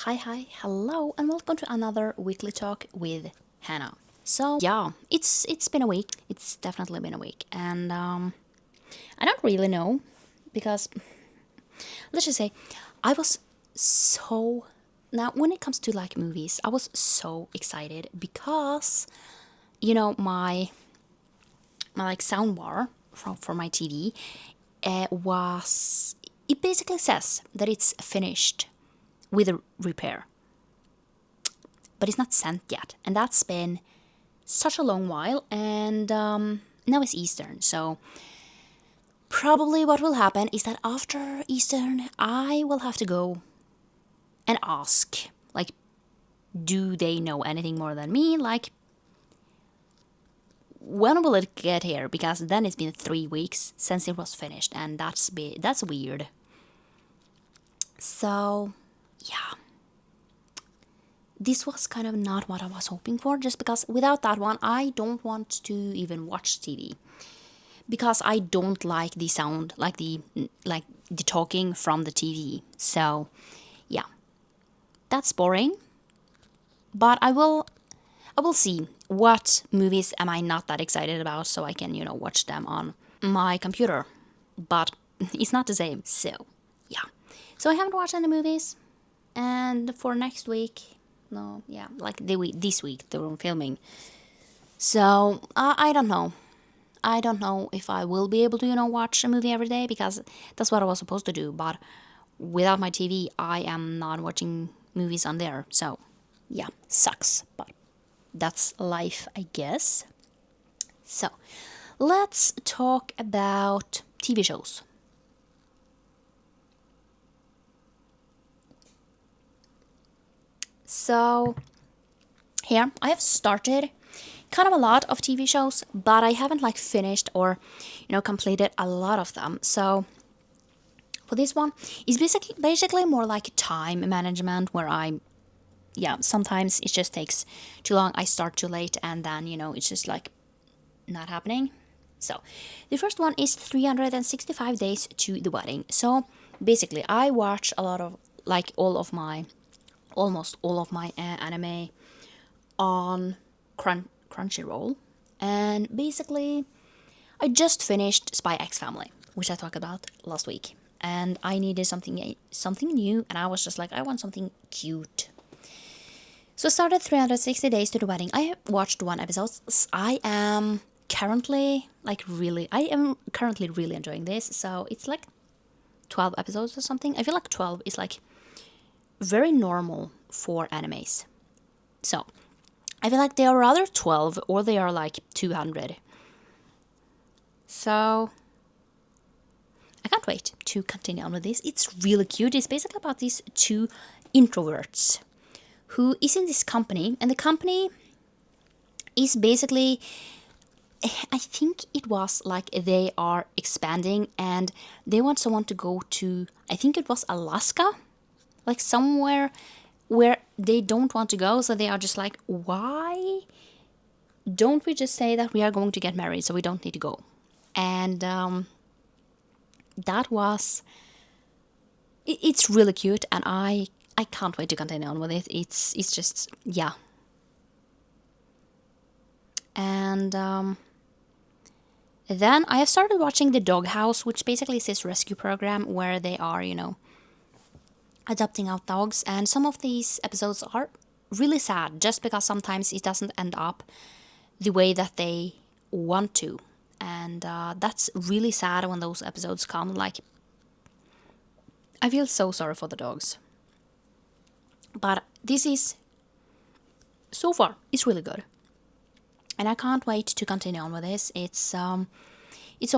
Hi, hello, and welcome to another weekly talk with Hannah. So yeah, it's been a week. It's definitely been a week, and I don't really know because let's just say I was so now when it comes to like movies, I was so excited because my like sound bar for my TV was it basically says that it's finished with a repair, but it's not sent yet, and that's been such a long while. And now it's Eastern, so probably what will happen is that after Eastern, I will have to go and ask, like, do they know anything more than me? Like, when will it get here? Because then it's been 3 weeks since it was finished, and that's weird. So, yeah, this was kind of not what I was hoping for. Just because without that one, I don't want to even watch TV because I don't like the sound, like the talking from the TV. So, yeah, that's boring. But I will see what movies am I not that excited about, so I can watch them on my computer. But it's not the same. So, yeah. So I haven't watched any movies, and for next week, no, yeah, like this week they were filming. So I don't know. I don't know if I will be able to, watch a movie every day because that's what I was supposed to do. But without my TV, I am not watching movies on there. So, yeah, sucks. But that's life, I guess. So, let's talk about TV shows. So, here I have started kind of a lot of TV shows, but I haven't like finished or completed a lot of them. So, for this one, it's basically more like time management where sometimes it just takes too long. I start too late and then, it's just like not happening. So, the first one is 365 Days to the Wedding. So, basically, I watch a lot of like almost all of my anime on Crunchyroll. And basically, I just finished Spy X Family, which I talked about last week. And I needed something new, and I was just like, I want something cute. So I started 360 Days to the Wedding. I have watched one episode. I am currently really enjoying this. So it's like 12 episodes or something. I feel like 12 is like very normal for animes. So I feel like they are rather 12 or they are like 200. So I can't wait to continue on with this. It's really cute. It's basically about these two introverts who is in this company, and the company is basically, I think it was like they are expanding and they want someone to go to, I think it was Alaska, like somewhere where they don't want to go. So they are just like, why don't we just say that we are going to get married so we don't need to go? And that was, it's really cute, and I can't wait to continue on with it. It's just, yeah. And then I have started watching The Doghouse, which basically is this rescue program where they are, adopting out dogs. And some of these episodes are really sad just because sometimes it doesn't end up the way that they want to. And that's really sad when those episodes come. Like, I feel so sorry for the dogs. But this is, so far, it's really good. And I can't wait to continue on with this. It's so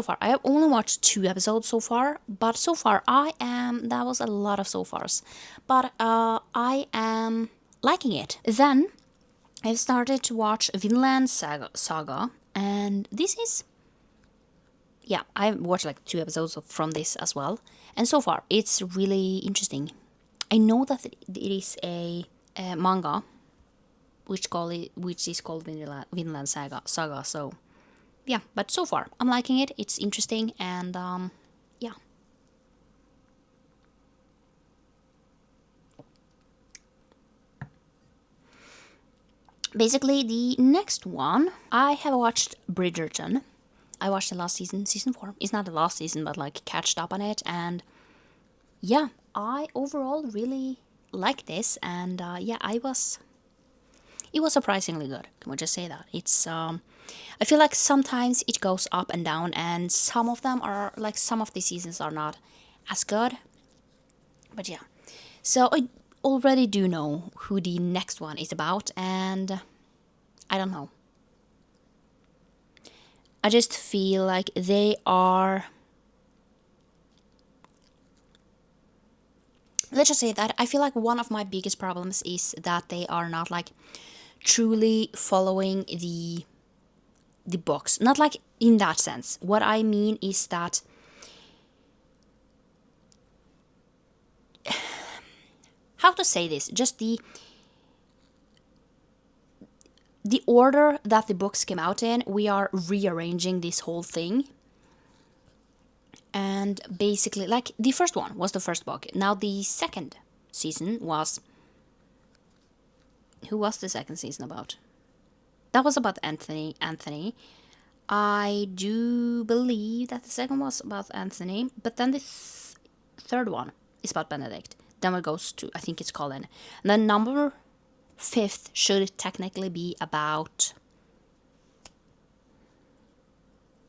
far. I have only watched 2 episodes so far, but so far that was a lot of so fars. But I am liking it. Then I've started to watch Vinland Saga, and this is, yeah, I've watched like 2 episodes from this as well. And so far, it's really interesting. I know that it is a manga, which is called Vinland Saga. So yeah, but so far I'm liking it. It's interesting, and yeah. Basically, the next one, I have watched Bridgerton. I watched the last season, season 4. It's not the last season, but like catched up on it. And yeah, I overall really like this. And yeah, it was surprisingly good. Can we just say that? I feel like sometimes it goes up and down, and some of them are like some of the seasons are not as good. But yeah, so I already do know who the next one is about, and I don't know. I just feel like they are. Let's just say that I feel like one of my biggest problems is that they are not like truly following the books. Not like in that sense. What I mean is that how to say this? Just the order that the books came out in, we are rearranging this whole thing. And basically, like the first one was the first book. Now the second season was. Who was the second season about? That was about Anthony. I do believe that the second was about Anthony, but then the third one is about Benedict. Then it goes to, I think it's Colin. And then number 5th should technically be about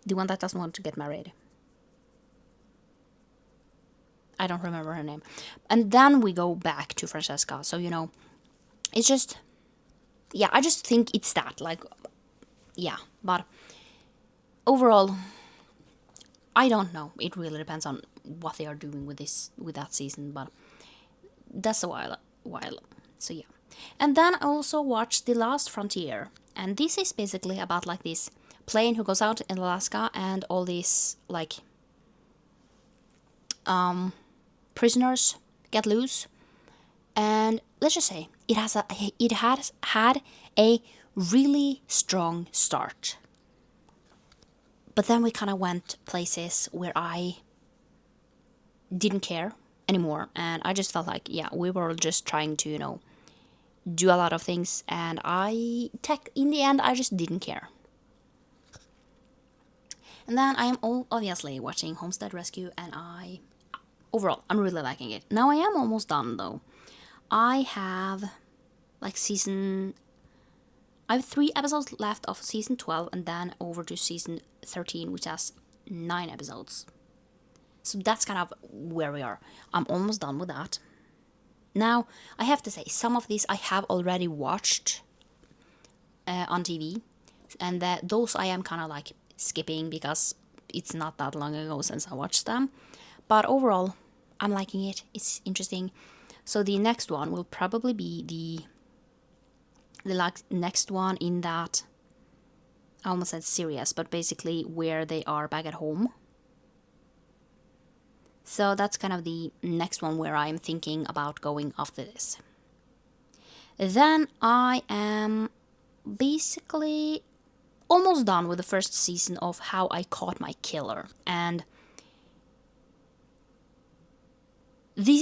the one that doesn't want to get married. I don't remember her name. And then we go back to Francesca. So, you know, it's just, yeah, I just think it's that. Like, yeah, but overall, I don't know. It really depends on what they are doing with that season, but that's a while. So yeah. And then I also watched The Last Frontier, and this is basically about like this plane who goes out in Alaska and all these like prisoners get loose, and let's just say it has had a really strong start. But then we kind of went places where I didn't care anymore, and I just felt like, yeah, we were just trying to, you know, do a lot of things, and in the end, I just didn't care. And then I am obviously watching Homestead Rescue, and overall, I'm really liking it. Now I am almost done though. I have like I have 3 episodes left of season 12, and then over to season 13, which has 9 episodes. So that's kind of where we are. I'm almost done with that. Now, I have to say, some of these I have already watched on TV, and those I am kind of like skipping because it's not that long ago since I watched them. But overall, I'm liking it. It's interesting. So the next one will probably be the next one in that, I almost said serious, but basically where they are back at home. So that's kind of the next one where I'm thinking about going after this. Then I am basically almost done with the first season of How I Caught My Killer. And this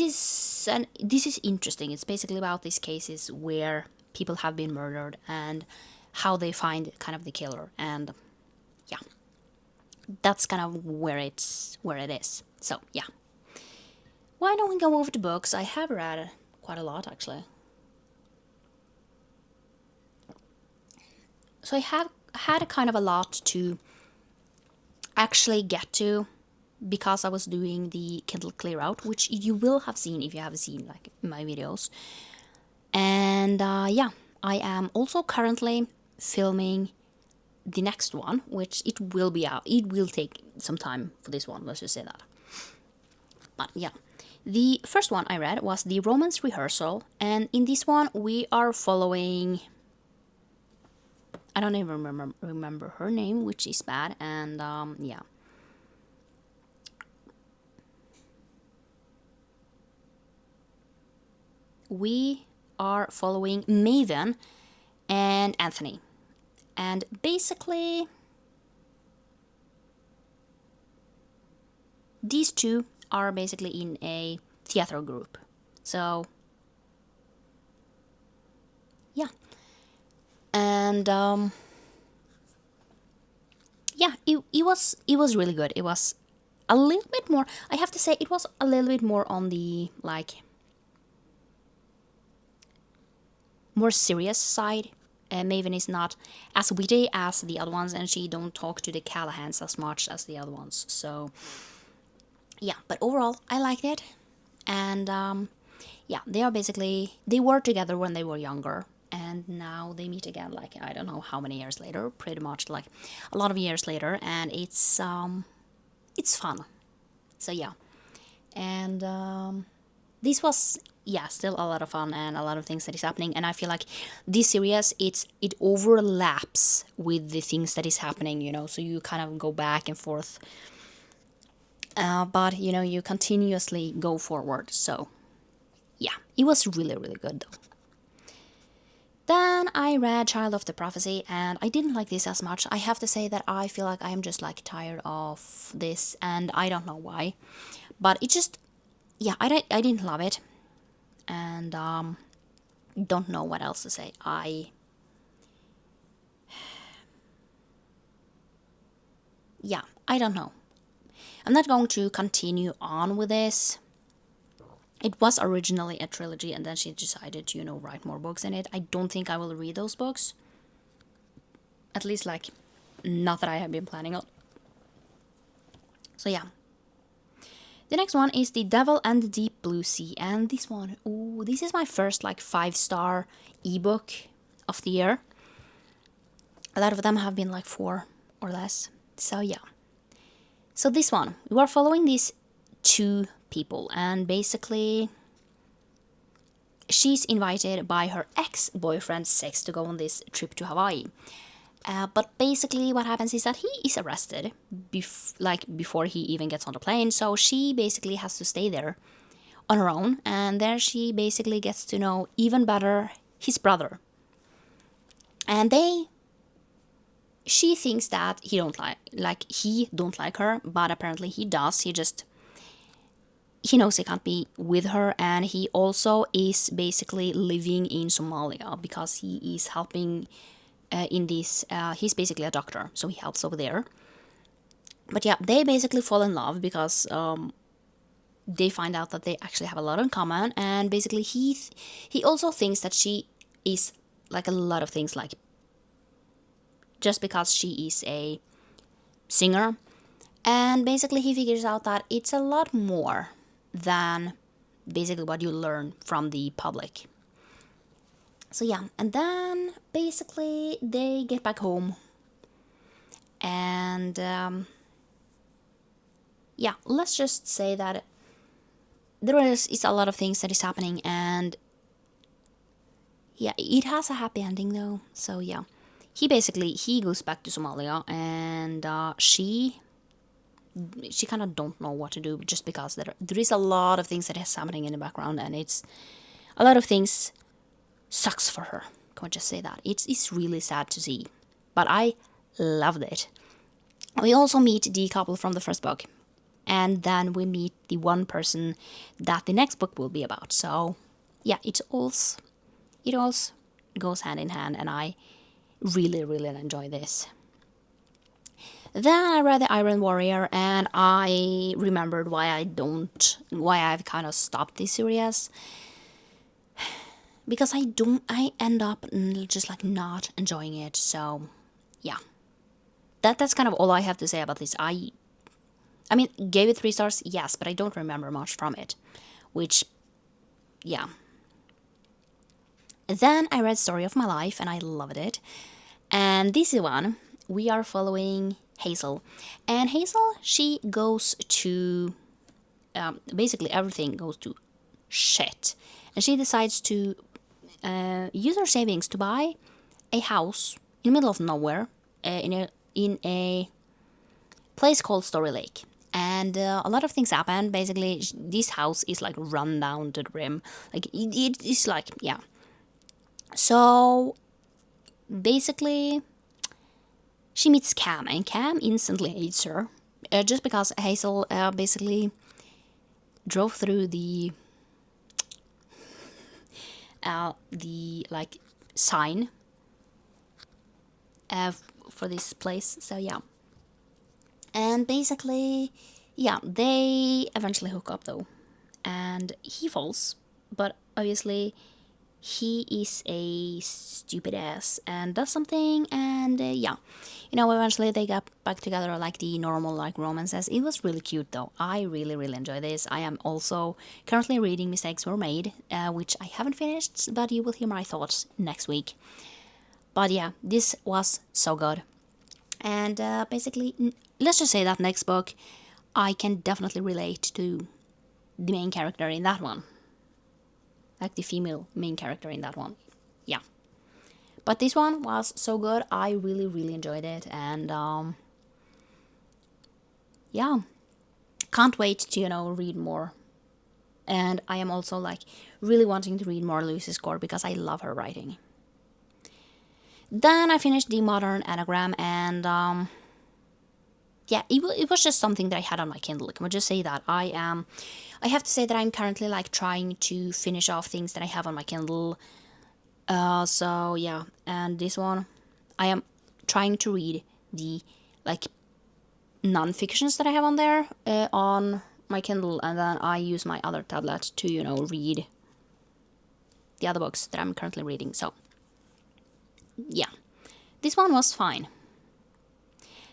is interesting. It's basically about these cases where people have been murdered and how they find kind of the killer. And yeah, that's kind of where it is. So yeah, why don't we go over to books? I have read quite a lot actually. So I have had kind of a lot to actually get to because I was doing the Kindle Clear Out, which you will have seen if you have seen like my videos. And yeah, I am also currently filming the next one, which it will be out. It will take some time for this one, let's just say that. But yeah, the first one I read was The Romance Rehearsal, and in this one we are following, I don't even remember her name, which is bad, and yeah. We are following Maven and Anthony. And basically, these two are basically in a theater group. So, yeah. And yeah, it was really good. It was a little bit more, I have to say, it was a little bit more on the like more serious side. Maven is not as witty as the other ones, and she don't talk to the Callahans as much as the other ones. So yeah, but overall, I liked it. And yeah, they were together when they were younger, and now they meet again. Like I don't know how many years later, pretty much like a lot of years later, and it's fun. So yeah, and this was, yeah, still a lot of fun and a lot of things that is happening. And I feel like this series, it overlaps with the things that is happening, so you kind of go back and forth, but you continuously go forward. So yeah, it was really really good though. Then I read Child of the Prophecy, and I didn't like this as much. I have to say that I feel like I'm just like tired of this, and I don't know why, but it just, yeah, I didn't love it. And don't know what else to say. Yeah, I don't know. I'm not going to continue on with this. It was originally a trilogy, and then she decided to, write more books in it. I don't think I will read those books. At least, like, not that I have been planning on. So, yeah. The next one is The Devil and the Deep Blue Sea. And this one, ooh, this is my first, like, 5-star ebook of the year. A lot of them have been, like, 4 or less. So, yeah. So, this one, we are following these 2 people, and basically she's invited by her ex-boyfriend Sex to go on this trip to Hawaii. But basically what happens is that he is arrested before he even gets on the plane, so she basically has to stay there on her own, and there she basically gets to know even better his brother. And she thinks that he don't like her, but apparently he does. He knows he can't be with her, and he also is basically living in Somalia because he is helping in this. He's basically a doctor, so he helps over there. But yeah, they basically fall in love because they find out that they actually have a lot in common, and basically he also thinks that she is like a lot of things, like just because she is a singer, and basically he figures out that it's a lot more than basically what you learn from the public. So yeah, and then basically they get back home, and yeah, let's just say that there is a lot of things that is happening, and yeah, it has a happy ending though. So yeah, he goes back to Somalia, and she kind of don't know what to do, just because there is a lot of things that is happening in the background, and it's a lot of things sucks for her. Can I just say that it's really sad to see, but I loved it. We also meet the couple from the first book, and then we meet the one person that the next book will be about. So yeah, it all goes hand in hand, and I really really enjoy this. Then I read The Iron Warrior, and I remembered why I've kind of stopped this series. Because I end up just like not enjoying it. So yeah, that's kind of all I have to say about this. I mean, gave it 3 stars, yes, but I don't remember much from it, which, yeah. Then I read Story of My Life, and I loved it. And this is one, we are following Hazel. And Hazel, she goes to, basically everything goes to shit. And she decides to use her savings to buy a house in the middle of nowhere, in a place called Story Lake. And a lot of things happen. Basically, this house is like run down to the rim. Like it is like, yeah. So basically, she meets Cam, and Cam instantly hates her, just because Hazel basically drove through the like sign for this place. So yeah, and basically, yeah, they eventually hook up though, and he falls, but obviously he is a stupid ass and does something, and yeah, eventually they got back together like the normal like romances. It was really cute though. I really really enjoy this. I am also currently reading Mistakes Were Made, which I haven't finished, but you will hear my thoughts next week. But yeah, this was so good. And basically, let's just say that next book, I can definitely relate to the main character in that one, like the female main character in that one. Yeah. But this one was so good. I really, really enjoyed it. And yeah, can't wait to, read more. And I am also like really wanting to read more Lucy Score because I love her writing. Then I finished the Modern Anagram, and yeah, it was just something that I had on my Kindle. Can we just say that I have to say that I'm currently like trying to finish off things that I have on my Kindle. So yeah, and this one, I am trying to read the like non-fictions that I have on there on my Kindle, and then I use my other tablet to read the other books that I'm currently reading. So yeah, this one was fine.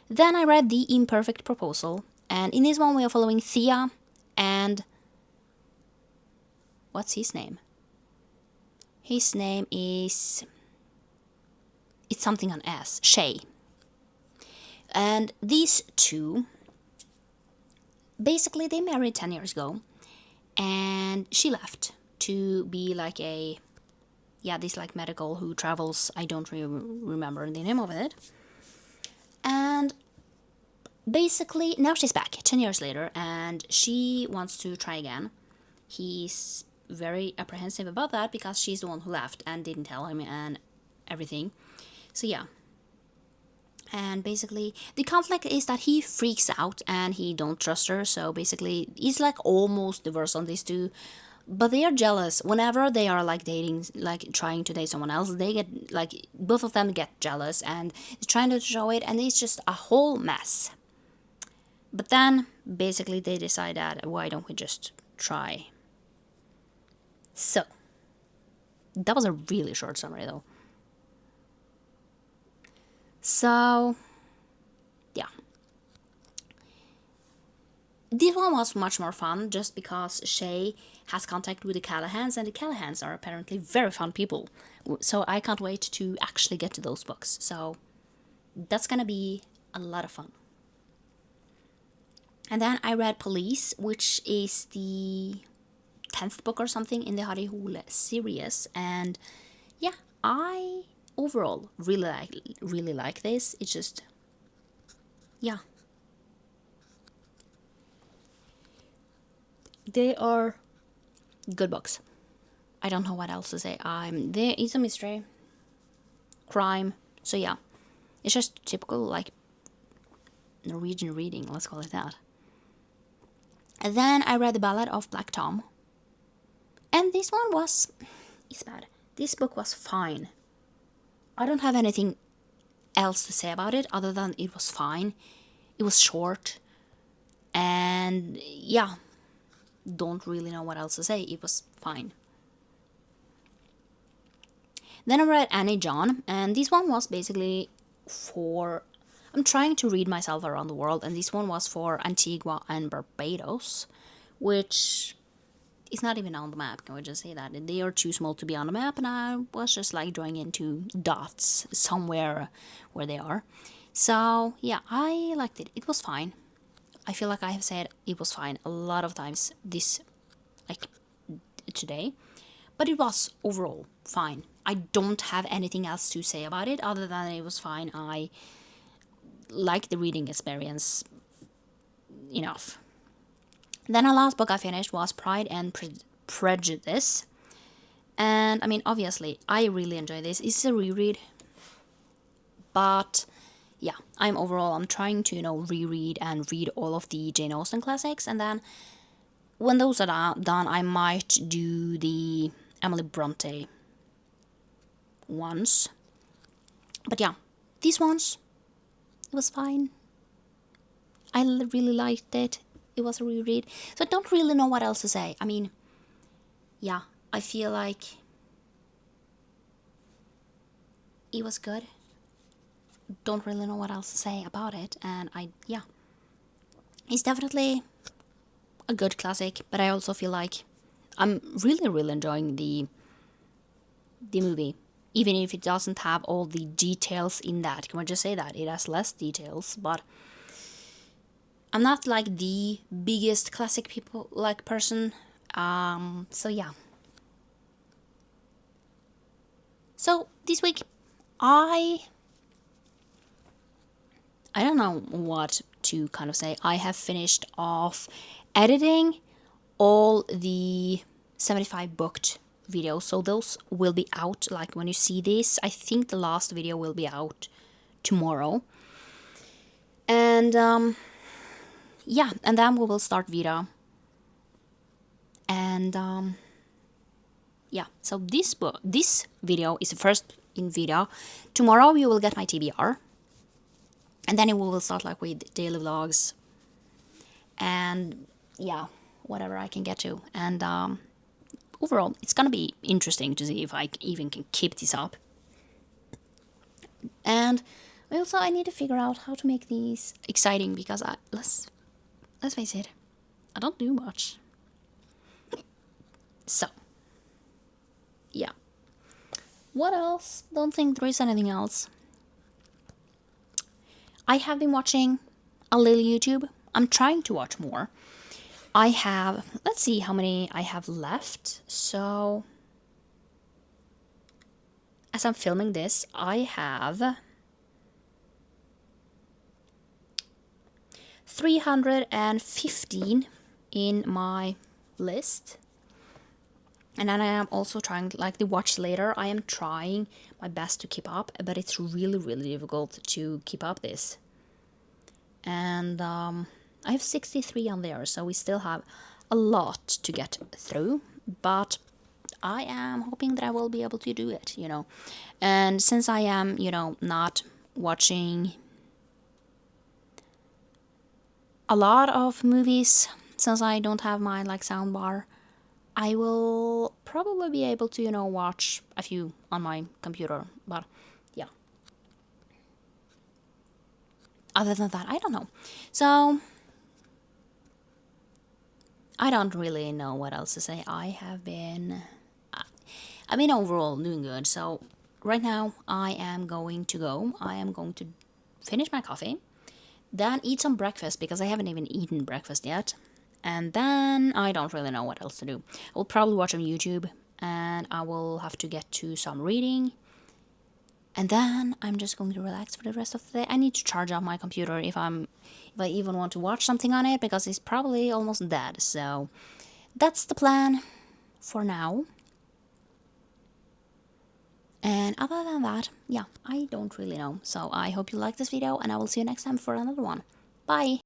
Then I read The Imperfect Proposal, and in this one we are following Thea and what's his name? His name is, it's something on S, Shay. And these two, basically they married 10 years ago, and she left to be like this like medical who travels. I don't remember the name of it. And basically now she's back 10 years later, and she wants to try again. He's very apprehensive about that because she's the one who left and didn't tell him and everything. So yeah. And basically the conflict is that he freaks out and he don't trust her. So basically it's like almost divorce on these two. But they are jealous whenever they are like dating, like trying to date someone else. They get like, both of them get jealous and trying to show it, and it's just a whole mess. But then basically they decide that why don't we just try. So that was a really short summary though. So yeah, this one was much more fun just because Shay has contact with the Callahans, and the Callahans are apparently very fun people. So I can't wait to actually get to those books. So that's gonna be a lot of fun. And then I read Police, which is the 10th book or something in the Harry Hole series. And yeah, I overall really like this. It's just, yeah, they are good books. I don't know what else to say. There is a mystery, crime. So yeah, it's just typical like Norwegian reading. Let's call it that. And then I read The Ballad of Black Tom, and this one it's bad. This book was fine. I don't have anything else to say about it other than it was fine. It was short, and yeah, don't really know what else to say. It was fine. Then I read Annie John, and this one was basically for, I'm trying to read myself around the world, and this one was for Antigua and Barbados, which is not even on the map. Can we just say that? They are too small to be on the map, and I was just like drawing into dots somewhere where they are. So yeah, I liked it. It was fine. I feel like I have said it was fine a lot of times like today, but it was overall fine. I don't have anything else to say about it other than it was fine. I liked the reading experience enough. Then the last book I finished was Pride and Prejudice. And I mean, obviously, I really enjoy this. It's a reread. But yeah, I'm trying to, reread and read all of the Jane Austen classics. And then when those are done, I might do the Emily Bronte ones. But yeah, these ones, it was fine. I really liked it. It was a reread. So I don't really know what else to say. I mean, yeah, I feel like it was good. Don't really know what else to say about it. And yeah, it's definitely a good classic. But I also feel like I'm really, really enjoying the movie. Even if it doesn't have all the details in that. Can I just say that? It has less details, but I'm not like the biggest classic people like person. So yeah. So this week I don't know what to kind of say. I have finished off editing all the 75 booked videos. So those will be out like when you see this. I think the last video will be out tomorrow. And yeah, and then we will start Vita. And yeah, so this video is the first in Vita. Tomorrow you will get my TBR. And then we will start like with daily vlogs. And yeah, whatever I can get to. And overall, it's gonna be interesting to see if I even can keep this up. And also, I need to figure out how to make these exciting because let's face it, I don't do much. So, yeah. What else? Don't think there is anything else. I have been watching a little YouTube. I'm trying to watch more. I have, let's see how many I have left. So, as I'm filming this, I have 315 in my list. And then I am also trying, like the watch later, I am trying my best to keep up, but it's really, really difficult to keep up this. And I have 63 on there, so we still have a lot to get through, but I am hoping that I will be able to do it, you know. And since I am, you know, not watching a lot of movies, since I don't have my like soundbar, I will probably be able to, you know, watch a few on my computer, but yeah. Other than that, I don't know. So, I don't really know what else to say. I've been overall doing good. So, right now, I am going to finish my coffee, then eat some breakfast because I haven't even eaten breakfast yet. And then I don't really know what else to do. I will probably watch on YouTube and I will have to get to some reading. And then I'm just going to relax for the rest of the day. I need to charge up my computer if I even want to watch something on it because it's probably almost dead. So that's the plan for now. And other than that, yeah, I don't really know. So I hope you like this video and I will see you next time for another one. Bye!